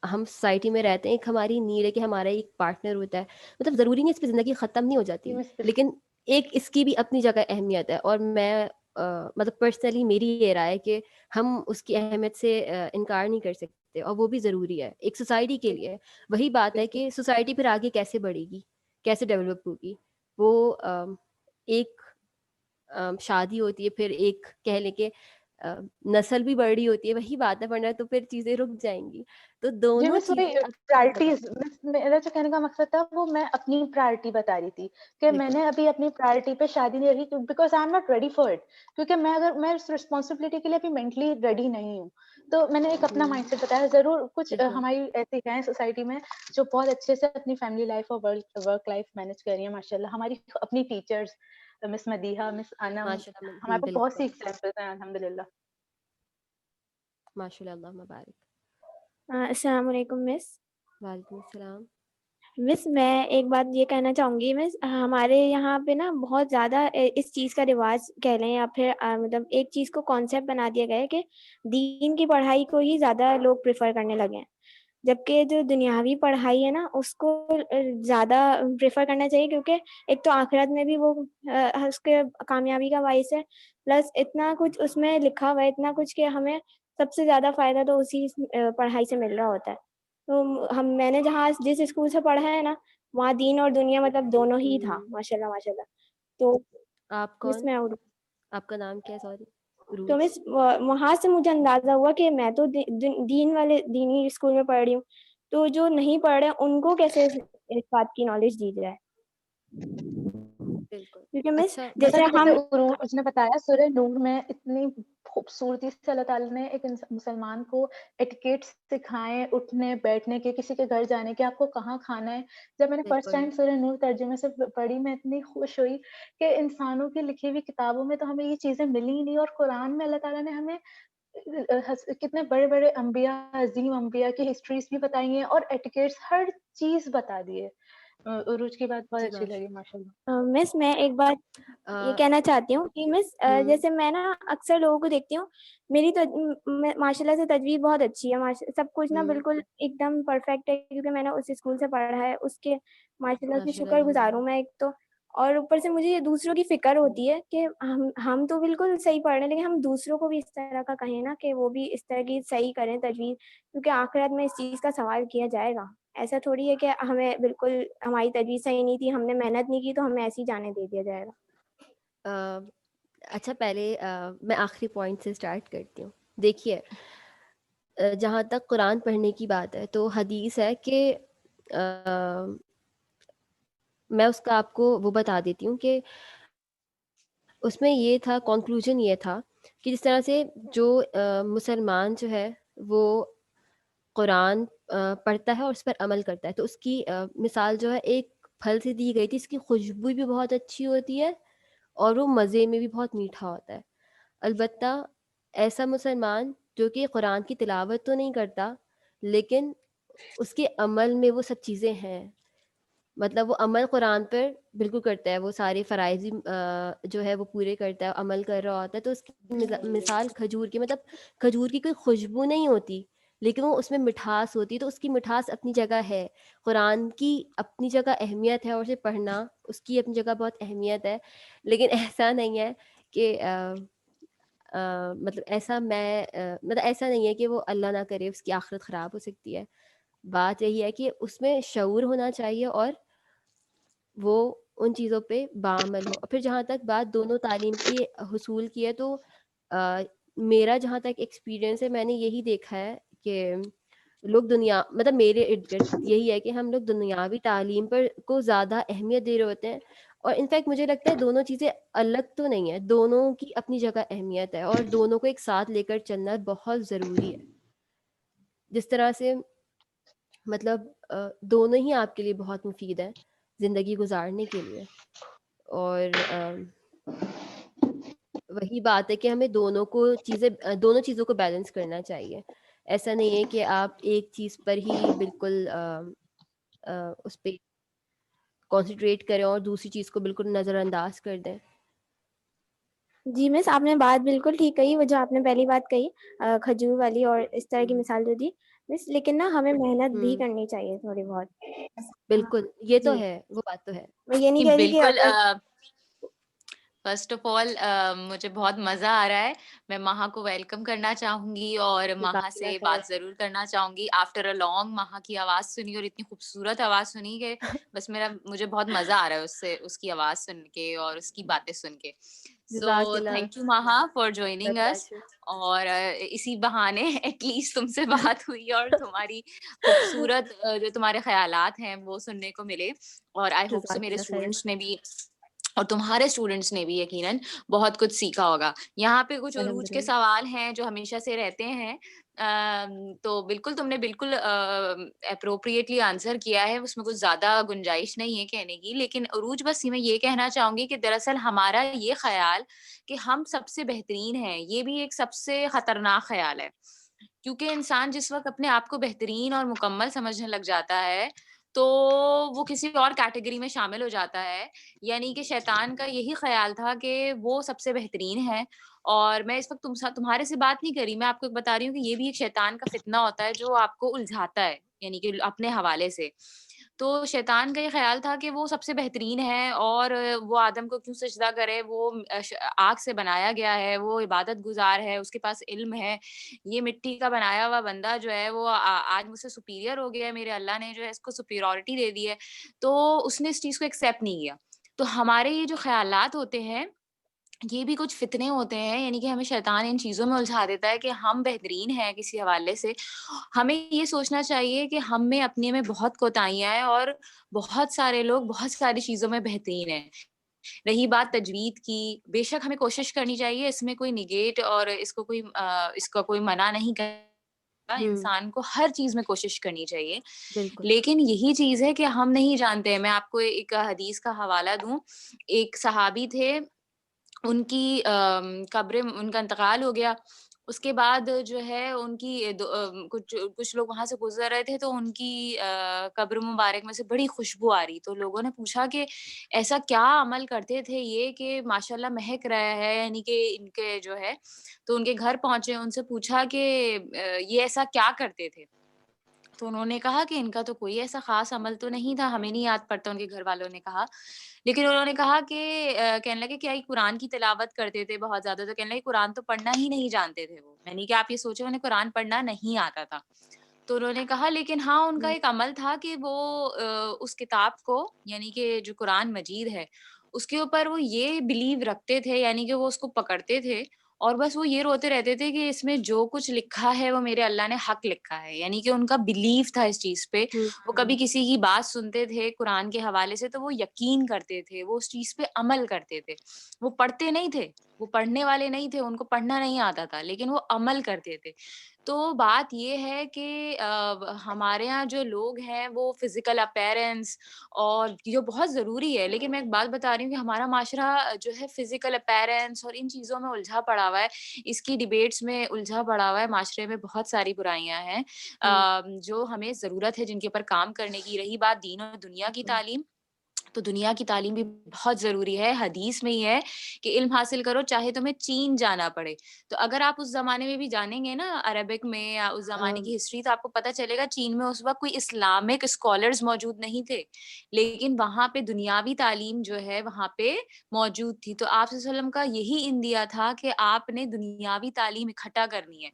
ہم سوسائٹی میں رہتے ہیں, ایک ہماری نیڈ ہے کہ ہمارا ایک پارٹنر ہوتا ہے. مطلب ضروری نہیں اس پہ زندگی ختم نہیں ہو جاتی, لیکن ایک اس کی بھی اپنی جگہ اہمیت ہے. اور میں مطلب پرسنلی میری یہ رائے ہے کہ ہم اس کی اہمیت سے انکار نہیں کر سکتے, اور وہ بھی ضروری ہے ایک سوسائٹی کے لیے. وہی بات ہے کہ سوسائٹی پھر آگے کیسے بڑھے گی, کیسے ڈیولپ ہوگی. وہ ایک شادی ہوتی ہے, پھر ایک کہہ لیں کہ نسل بھی بڑھ رہی ہوتی ہے, وہی بات ہے, ورنہ تو پھر چیزیں رک جائیں گی. تو جی دونوں میں چیزیں پرائرٹیز, میرا جو کہنے کا مقصد تھا وہ میں اپنی پرائرٹی بتا رہی تھی کہ میں نے ابھی اپنی پرائرٹی پہ شادی نہیں رکھی, because I am not ready for it. کیونکہ میں اس رسپانسبلٹی کے لیے ابھی مینٹلی ریڈی نہیں ہوں. تو میں نے ایک اپنا مائنڈ سیٹ بتایا. ضرور کچھ ہماری ایسی ہیں سوسائٹی میں جو بہت اچھے سے اپنی فیملی لائف اور ورک لائف مینج کر رہی ہیں ماشاء اللہ. ہماری اپنی ٹیچرز مس مدیحہ, مس انم, ہمارے پاس بہت سی ایگزامپلز ہیں الحمد للہ. ماشاء اللہ, مبارک. السلام علیکم مس. وعلیکم السلام. مس میں ایک بات یہ کہنا چاہوں گی مس, ہمارے یہاں پہ نا بہت زیادہ اس چیز کا رواج کہہ لیں یا پھر مطلب ایک چیز کو کانسیپٹ بنا دیا گیا ہے کہ دین کی پڑھائی کو ہی زیادہ لوگ پریفر کرنے لگے ہیں, جبکہ جو دنیاوی پڑھائی ہے نا اس کو زیادہ پریفر کرنا چاہیے, کیونکہ ایک تو آخرت میں بھی وہ اس کے کامیابی کا باعث ہے, پلس اتنا کچھ اس میں لکھا ہوا ہے, اتنا کچھ کہ ہمیں سب سے زیادہ فائدہ تو اسی پڑھائی سے مل رہا ہوتا ہے. تو میں نے جس اسکول سے پڑھا ہے نا, وہاں دین اور دنیا مطلب دونوں ہی تھا ماشاء اللہ ماشاء اللہ. تو آپ مس کون, میں آپ کا نام کیا ہے؟ سوری. تو مس وہاں سے مجھے اندازہ ہوا کہ میں تو دینی اسکول میں پڑھ رہی ہوں, تو جو نہیں پڑھ رہے ان کو کیسے اس بات کی نالج دی جائے. کیونکہ مس جیسے ہم عروج نے بتایا سورہ نور میں اتنی خوبصورتی سے اللہ تعالیٰ نے ایک مسلمان کو ایٹیکیٹ سکھائے, اٹھنے بیٹھنے کے, کسی کے گھر جانے کے, آپ کو کہاں کھانا ہے. جب میں نے فرسٹ ٹائم سورہ نور ترجمے سے پڑھی, میں اتنی خوش ہوئی کہ انسانوں کی لکھی ہوئی کتابوں میں تو ہمیں یہ چیزیں ملی ہی نہیں, اور قرآن میں اللہ تعالیٰ نے ہمیں کتنے بڑے بڑے انبیاء, عظیم انبیاء کی ہسٹریز بھی بتائی ہیں, اور ایٹیکیٹس ہر چیز بتا دی ہے. عروج کی بات بہت اچھی لگی ماشاء اللہ. مس میں ایک بات یہ کہنا چاہتی ہوں کہ مس جیسے میں نا اکثر لوگوں کو دیکھتی ہوں, میری ماشاء اللہ سے تجویز بہت اچھی ہے, سب کچھ نا بالکل ایک دم پرفیکٹ ہے, کیونکہ میں نے اس اسکول سے پڑھا ہے, اس کے ماشاء اللہ کی شکر گزار ہوں میں ایک تو. اور اوپر سے مجھے دوسروں کی فکر ہوتی ہے کہ ہم تو بالکل صحیح پڑھ رہے ہیں, لیکن ہم دوسروں کو بھی اس طرح کا کہیں نا کہ وہ بھی اس طرح کی صحیح کریں تجویز, کیونکہ آخرت میں اس چیز کا سوال کیا جائے گا. ایسا تھوڑی ہے کہ ہمیں بالکل ہماری تجویز صحیح نہیں تھی, ہم نے محنت نہیں کی تو ہمیں ایسے ہی جانے دے دیا جائے گا. اچھا پہلے میں آخری پوائنٹ سے اسٹارٹ کرتی ہوں. دیکھیے جہاں تک قرآن پڑھنے کی بات ہے تو حدیث ہے کہ میں اس کا آپ کو وہ بتا دیتی ہوں کہ اس میں یہ تھا، کنکلوژن یہ تھا کہ جس طرح سے جو مسلمان جو ہے وہ قرآن پڑھتا ہے اور اس پر عمل کرتا ہے، تو اس کی مثال جو ہے ایک پھل سے دی گئی تھی. اس کی خوشبو بھی بہت اچھی ہوتی ہے اور وہ مزے میں بھی بہت میٹھا ہوتا ہے. البتہ ایسا مسلمان جو کہ قرآن کی تلاوت تو نہیں کرتا لیکن اس کے عمل میں وہ سب چیزیں ہیں، مطلب وہ عمل قرآن پر بالکل کرتا ہے، وہ سارے فرائض جو ہے وہ پورے کرتا ہے، عمل کر رہا ہوتا ہے. تو اس کی مثال کھجور کی، مطلب کھجور کی کوئی خوشبو نہیں ہوتی لیکن وہ اس میں مٹھاس ہوتی ہے. تو اس کی مٹھاس اپنی جگہ ہے، قرآن کی اپنی جگہ اہمیت ہے اور اسے پڑھنا اس کی اپنی جگہ بہت اہمیت ہے. لیکن ایسا نہیں ہے کہ مطلب ایسا مطلب ایسا نہیں ہے کہ وہ اللہ نہ کرے اس کی آخرت خراب ہو سکتی ہے. بات یہی ہے کہ اس میں شعور ہونا چاہیے اور وہ ان چیزوں پہ بعمل ہو. اور پھر جہاں تک بات دونوں تعلیم کی حصول کی ہے تو میرا جہاں تک ایکسپیرینس ہے میں نے یہی دیکھا ہے کہ لوگ دنیا مطلب میرے ارد گرد یہی ہے کہ ہم لوگ دنیاوی تعلیم پر کو زیادہ اہمیت دے رہے ہوتے ہیں. اور انفیکٹ مجھے لگتا ہے دونوں چیزیں الگ تو نہیں ہیں، دونوں کی اپنی جگہ اہمیت ہے اور دونوں کو ایک ساتھ لے کر چلنا بہت ضروری ہے. جس طرح سے مطلب دونوں ہی آپ کے لیے بہت مفید ہیں زندگی گزارنے کے لیے. اور وہی بات ہے کہ ہمیں دونوں چیزوں کو بیلنس کرنا چاہیے. ایسا نہیں ہے کہ آپ ایک چیز پر ہی بالکل اس پہ کانسنٹریٹ کریں اور دوسری چیز کو بالکل نظر انداز کر دیں. جی مس، آپ نے بات بالکل ٹھیک کہی، وہ جو آپ نے پہلی بات کہی کھجور والی اور اس طرح کی مثال جو دی مس. لیکن نا ہمیں محنت بھی کرنی چاہیے تھوڑی بہت. بالکل یہ تو جی ہے، وہ بات تو ہے. میں یہ نہیں کہہ رہی کہ بالکل. اگر فرسٹ آف آل مجھے بہت مزہ آ رہا ہے. میں مہا کو ویلکم کرنا چاہوں گی اور مہا جزاک اللہ سے خیر. بات ضرور کرنا چاہوں گی. آفٹر اے لانگ مہا کی آواز سنی اور اتنی خوبصورت آواز سنی کہ بس مجھے بہت مزہ آ رہا ہے اس کی آواز سن کے اور اس کی باتیں سن کے. سو جزاک اللہ. تھینک یو مہا فار جوائننگ اس. pleasure. اور اسی بہانے ایٹ لیسٹ تم سے بات ہوئی اور تمہاری خوبصورت جو تمہارے خیالات ہیں وہ سننے کو ملے. اور آئی ہوپ سو جزاک میرے اللہ خیر. اسٹوڈنٹس نے بھی اور تمہارے اسٹوڈنٹس نے بھی یقیناً بہت کچھ سیکھا ہوگا. یہاں پہ کچھ عروج کے الحمدللہ. سوال ہیں جو ہمیشہ سے رہتے ہیں. تو بالکل تم نے بالکل اپروپریٹلی آنسر کیا ہے، اس میں کچھ زیادہ گنجائش نہیں ہے کہنے کی. لیکن عروج بس میں یہ کہنا چاہوں گی کہ دراصل ہمارا یہ خیال کہ ہم سب سے بہترین ہیں یہ بھی ایک سب سے خطرناک خیال ہے. کیونکہ انسان جس وقت اپنے آپ کو بہترین اور مکمل سمجھنے لگ جاتا ہے تو وہ کسی اور کیٹیگری میں شامل ہو جاتا ہے. یعنی کہ شیطان کا یہی خیال تھا کہ وہ سب سے بہترین ہے. اور میں اس وقت تمہارے سے بات نہیں کری، میں آپ کو بتا رہی ہوں کہ یہ بھی ایک شیطان کا فتنہ ہوتا ہے جو آپ کو الجھاتا ہے یعنی کہ اپنے حوالے سے. تو شیطان کا یہ خیال تھا کہ وہ سب سے بہترین ہے اور وہ آدم کو کیوں سجدہ کرے، وہ آگ سے بنایا گیا ہے، وہ عبادت گزار ہے، اس کے پاس علم ہے. یہ مٹی کا بنایا ہوا بندہ جو ہے وہ آج مجھ سے سپیریئر ہو گیا ہے، میرے اللہ نے جو ہے اس کو سپیریورٹی دے دی ہے. تو اس نے اس چیز کو ایکسیپٹ نہیں کیا. تو ہمارے یہ جو خیالات ہوتے ہیں یہ بھی کچھ فتنے ہوتے ہیں، یعنی کہ ہمیں شیطان ان چیزوں میں الجھا دیتا ہے کہ ہم بہترین ہیں کسی حوالے سے. ہمیں یہ سوچنا چاہیے کہ ہم میں اپنے میں بہت کوتاہیاں ہیں اور بہت سارے لوگ بہت ساری چیزوں میں بہترین ہیں. رہی بات تجوید کی، بے شک ہمیں کوشش کرنی چاہیے، اس میں کوئی نگیٹ اور اس کا کوئی منع نہیں کرتا. انسان کو ہر چیز میں کوشش کرنی چاہیے. بالکل. لیکن یہی چیز ہے کہ ہم نہیں جانتے. میں آپ کو ایک حدیث کا حوالہ دوں. ایک صحابی تھے، ان کی قبر ان کا انتقال ہو گیا. اس کے بعد جو ہے ان کی کچھ لوگ وہاں سے گزر رہے تھے تو ان کی قبر مبارک میں سے بڑی خوشبو آ رہی. تو لوگوں نے پوچھا کہ ایسا کیا عمل کرتے تھے یہ کہ ماشاءاللہ مہک رہا ہے، یعنی کہ ان کے جو ہے. تو ان کے گھر پہنچے، ان سے پوچھا کہ یہ ایسا کیا کرتے تھے. تو انہوں نے کہا کہ ان کا تو کوئی ایسا خاص عمل تو نہیں تھا، ہمیں نہیں یاد پڑتا. ان کے گھر والوں نے کہا، لیکن انہوں نے کہا کہ کہنے لگے کہ قرآن کی تلاوت کرتے تھے بہت زیادہ. تو کہنے لگے قرآن تو پڑھنا ہی نہیں جانتے تھے وہ، یعنی کہ آپ یہ سوچیں انہیں قرآن پڑھنا نہیں آتا تھا. تو انہوں نے کہا لیکن ہاں ان کا ایک عمل تھا کہ وہ اس کتاب کو یعنی کہ جو قرآن مجید ہے اس کے اوپر وہ یہ بلیو رکھتے تھے, یعنی کہ وہ اس کو پکڑتے تھے اور بس وہ یہ روتے رہتے تھے کہ اس میں جو کچھ لکھا ہے وہ میرے اللہ نے حق لکھا ہے, یعنی کہ ان کا بلیف تھا اس چیز پہ. وہ کبھی کسی کی بات سنتے تھے قرآن کے حوالے سے تو وہ یقین کرتے تھے, وہ اس چیز پہ عمل کرتے تھے. وہ پڑھتے نہیں تھے, وہ پڑھنے والے نہیں تھے, ان کو پڑھنا نہیں آتا تھا, لیکن وہ عمل کرتے تھے. تو بات یہ ہے کہ ہمارے یہاں جو لوگ ہیں وہ فزیکل اپیرنس اور جو بہت ضروری ہے, لیکن میں ایک بات بتا رہی ہوں کہ ہمارا معاشرہ جو ہے فزیکل اپیرنس اور ان چیزوں میں الجھا پڑا ہوا ہے, اس کی ڈیبیٹس میں الجھا پڑا ہوا ہے. معاشرے میں بہت ساری برائیاں ہیں جو ہمیں ضرورت ہے جن کے اوپر کام کرنے کی. رہی بات دین اور دنیا کی تعلیم, تو دنیا کی تعلیم بھی بہت ضروری ہے. حدیث میں ہی ہے کہ علم حاصل کرو چاہے تمہیں چین جانا پڑے. تو اگر آپ اس زمانے میں بھی جانیں گے نا عربک میں یا اس زمانے کی ہسٹری, تو آپ کو پتہ چلے گا چین میں اس وقت کوئی اسلامک اسکالرز موجود نہیں تھے, لیکن وہاں پہ دنیاوی تعلیم جو ہے وہاں پہ موجود تھی. تو آپ صلی اللہ علیہ وسلم کا یہی اندیا تھا کہ آپ نے دنیاوی تعلیم اکٹھا کرنی ہے,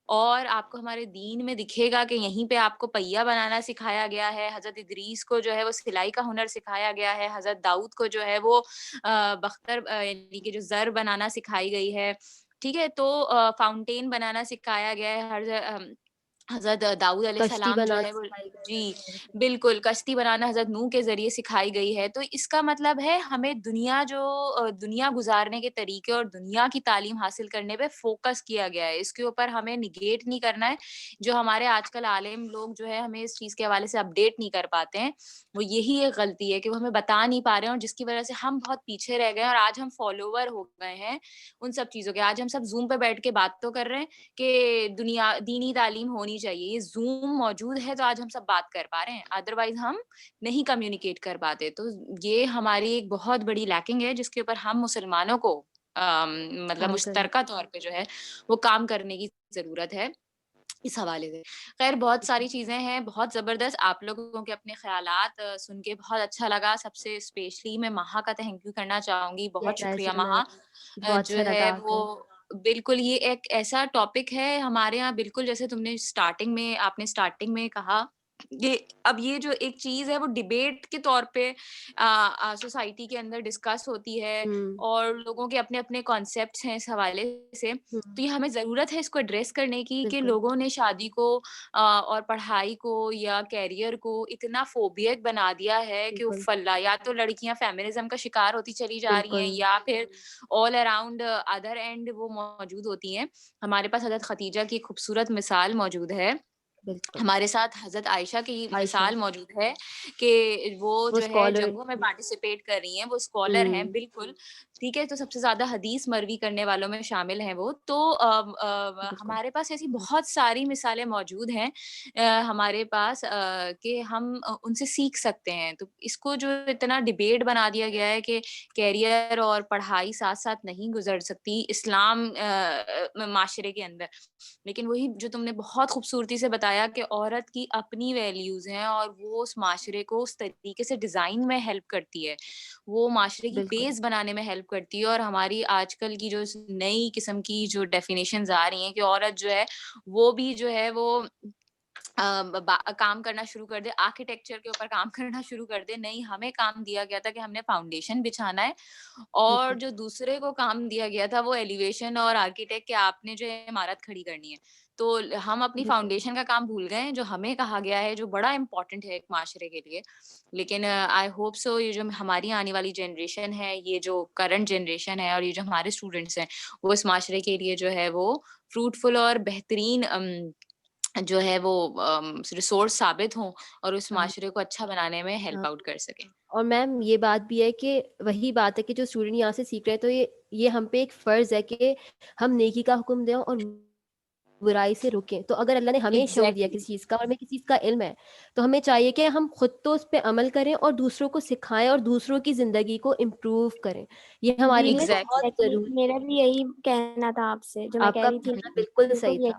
اور آپ کو ہمارے دین میں دکھے گا کہ یہیں پہ آپ کو پہیا بنانا سکھایا گیا ہے. حضرت ادریس کو جو ہے وہ سلائی کا ہنر سکھایا گیا ہے. حضرت داؤد کو جو ہے وہ بختر یعنی کہ جو زر بنانا سکھائی گئی ہے. ٹھیک ہے, تو فاؤنٹین بنانا سکھایا گیا ہے. حضرت داؤد علیہ کشتی السلام جو بنانا ہے وہ, سکھائی گئی جی ہے. بالکل, کشتی بنانا حضرت نوح کے ذریعے سکھائی گئی ہے. تو اس کا مطلب ہے ہمیں دنیا گزارنے کے طریقے اور دنیا کی تعلیم حاصل کرنے پہ فوکس کیا گیا ہے. اس کے اوپر ہمیں نگیٹ نہیں کرنا ہے. جو ہمارے آج کل عالم لوگ جو ہے ہمیں اس چیز کے حوالے سے اپڈیٹ نہیں کر پاتے ہیں, وہ یہی ایک غلطی ہے کہ وہ ہمیں بتا نہیں پا رہے ہیں, اور جس کی وجہ سے ہم بہت پیچھے رہ گئے ہیں, اور آج ہم فالوور ہو گئے ہیں ان سب چیزوں کے. آج ہم سب زوم پہ بیٹھ کے بات تو کر رہے ہیں کہ دینی تعلیم ہونی چاہیے. یہ زوم موجود ہے تو آج ہم سب بات کر پا رہے ہیں, ادروائز ہم نہیں کمیونیکیٹ کر پاتے. تو یہ ہماری ایک بہت بڑی لیکنگ ہے جس کے اوپر ہم مسلمانوں کو مطلب مشترکہ طور پہ جو ہے وہ کام کرنے کی ضرورت ہے اس حوالے سے. خیر بہت ساری چیزیں ہیں, بہت زبردست. آپ لوگوں کے اپنے خیالات سن کے بہت اچھا لگا. سب سے اسپیشلی میں مہا کا تھینک یو کرنا چاہوں گی. بہت شکریہ مہا. بہت جو اچھا ہے لگا وہ بالکل یہ ایک ایسا ٹاپک ہے ہمارے یہاں, بالکل جیسے تم نے آپ نے اسٹارٹنگ میں کہا کہ اب یہ جو ایک چیز ہے وہ ڈیبیٹ کے طور پہ سوسائٹی کے اندر ڈسکس ہوتی ہے, اور لوگوں کے اپنے اپنے کانسیپٹس ہیں اس حوالے سے. تو یہ ہمیں ضرورت ہے اس کو ایڈریس کرنے کی کہ لوگوں نے شادی کو اور پڑھائی کو یا کیریئر کو اتنا فوبیک بنا دیا ہے کہ فلا, یا تو لڑکیاں فیمنزم کا شکار ہوتی چلی جا رہی ہیں, یا پھر آل اراؤنڈ ادر اینڈ وہ موجود ہوتی ہیں. ہمارے پاس حضرت خدیجہ کی خوبصورت مثال موجود ہے, ہمارے ساتھ حضرت عائشہ کی مثال موجود ہے کہ وہ جو ہے جنگوں میں پارٹیسپیٹ کر رہی ہیں, وہ اسکالر ہیں. بالکل ٹھیک ہے, تو سب سے زیادہ حدیث مروی کرنے والوں میں شامل ہیں وہ. تو ہمارے پاس ایسی بہت ساری مثالیں موجود ہیں ہمارے پاس کہ ہم ان سے سیکھ سکتے ہیں. تو اس کو جو اتنا ڈیبیٹ بنا دیا گیا ہے کہ کیریئر اور پڑھائی ساتھ ساتھ نہیں گزر سکتی اسلام معاشرے کے اندر, لیکن وہی جو تم نے بہت خوبصورتی سے بتایا کہ عورت کی اپنی ویلیوز ہیں اور وہ اس معاشرے کو اس طریقے سے ڈیزائن میں ہیلپ کرتی ہے, وہ معاشرے کی بیس بنانے میں ہیلپ کرتی ہے. اور ہماری آج کل کی جو نئی قسم کی جو ڈیفینیشنز آ رہی ہیں کہ عورت جو ہے وہ بھی جو ہے وہ کام کرنا شروع کر دے, آرکیٹیکچر کے اوپر کام کرنا شروع کر دے. نہیں, ہمیں کام دیا گیا تھا کہ ہم نے فاؤنڈیشن بچھانا ہے, اور جو دوسرے کو کام دیا گیا تھا وہ ایلیویشن اور آرکیٹیکٹ کہ آپ نے جو ہے عمارت کھڑی کرنی ہے. تو ہم اپنی فاؤنڈیشن کا کام بھول گئے ہیں, جو ہمیں کہا گیا ہے, جو بڑا امپورٹنٹ ہے ایک معاشرے کے لیے. لیکن آئی ہوپ سو یہ جو ہماری آنے والی جنریشن ہے, یہ جو کرنٹ جنریشن ہے, اور یہ جو ہمارے اسٹوڈنٹس ہیں, وہ اس معاشرے کے لیے جو ہے وہ فروٹفل اور بہترین جو ہے وہ ریسورس ثابت ہوں, اور اس معاشرے کو اچھا بنانے میں ہیلپ آؤٹ کر سکیں. اور میم یہ بات بھی ہے کہ وہی بات ہے کہ جو اسٹوڈنٹ یہاں سے سیکھ رہے ہیں, تو یہ ہم پہ ایک فرض ہے کہ ہم نیکی کا حکم دیں اور برائی سے روکیں. تو اگر اللہ نے ہمیں شعور دیا کسی چیز کا اور ہمیں کسی چیز کا علم ہے, تو ہمیں چاہیے کہ ہم خود تو اس پہ عمل کریں اور دوسروں کو سکھائیں اور دوسروں کی زندگی کو امپروو کریں. یہ ہمارے لیے بہت ضروری. میرا بھی یہی کہنا تھا آپ سے, جو میں آپ کہہ کا رہی تھی کہنا بالکل صحیح تھا.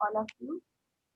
all of you.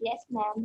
Yes, ma'am.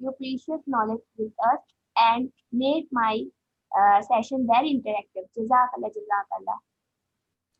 your precious knowledge with us and made my session very interactive. Jazakallah, Jazakallah.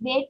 wait.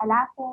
last, Allah.